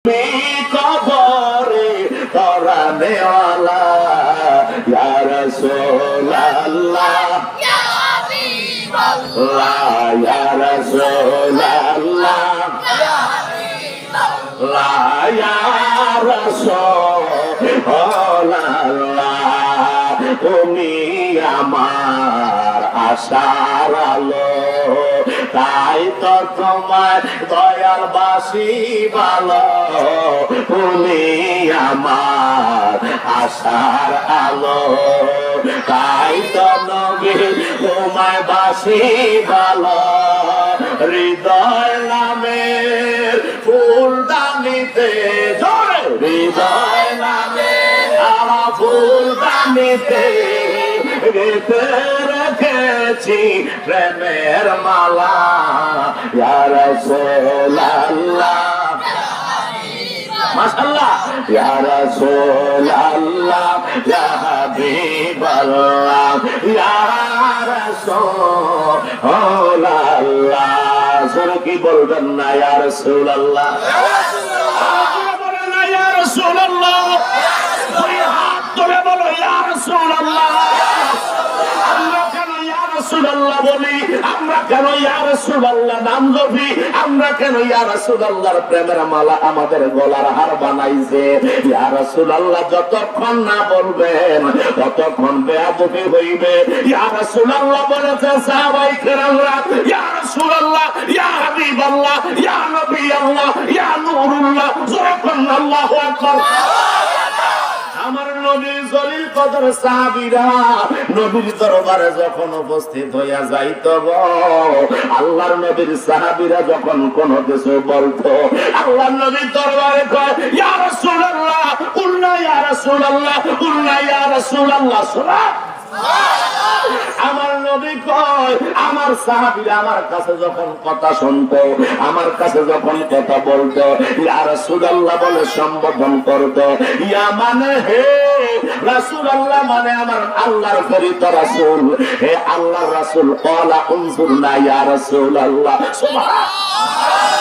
কবরে পরানে ওয়ালা ইয়া রাসূলুল্লাহ ইয়া হাবিবাল্লাহ ইয়া রাসূলুল্লাহ ইয়া হাবিবাল্লাহ ইয়া রাসূলুল্লাহ তুমি আমার আশার আলো তাই তো তোমার দয়াল বাসি ভালো তুমি আমার আশার আলো তাই তো নবী তোমায় বাসি ভালো হৃদয় নামের ফুলদানিতে জোরে হৃদয় নামের আমার ফুলদানিতে গেতে রেখেছি প্রেমের মালা ইয়া রাসূলুল্লাহ মাশাআল্লাহ ইয়া রাসূলুল্লাহ ইয়া হাবিবাল্লাহ ইয়া রাসূলুল্লাহ জোরে কি বলবেন না ইয়া রাসূলুল্লাহ বলেন না ইয়া রাসূলুল্লাহ দুই হাত তুলে বলো ইয়া রাসূলুল্লাহ রাসূলুল্লাহ বলি আমরা কেন ইয়া রাসূলুল্লাহ নাম জপি আমরা কেন ইয়া রাসূলুল্লাহর প্রেমের মালা আমাদের গলার হার বানাইছে ইয়া রাসূলুল্লাহ যতক্ষণ না বলবেন ততক্ষণ বেয়াদবি হইবে ইয়া রাসূলুল্লাহ বলেছে সাহাবায়ে কেরামরা ইয়া রাসূলুল্লাহ ইয়া হাবিবাল্লাহ ইয়া নবী আল্লাহ ইয়া নূরুল্লাহ যখন আল্লাহু আকবার আমার নবী জলিল কদর সাহাবীরা নবীর দরবারে যখন উপস্থিত হইয়া যাইত আল্লাহর নবীর সাহাবীরা যখন কোন কিছু বলতো আল্লাহর নবীর দরবারে কয় ইয়া রাসূলুল্লাহ কুল্লা ইয়া রাসূলুল্লাহ কুল্লা ইয়া রাসূলুল্লাহ সুবহানাল্লাহ আমার নবী কয় আমার সাহাবীরা আমার কাছে যখন কথা শুনতো আমার কাছে যখন কথা বলতো ইয়া রাসূলুল্লাহ বলে সম্বোধন করতো ইয়া মানে হে রাসূলুল্লাহ মানে আমার আল্লাহর প্রেরিত রাসূল হে আল্লাহর রাসূল ক্বালা উনজুরনা ইয়া রাসূলুল্লাহ সুবহানাল্লাহ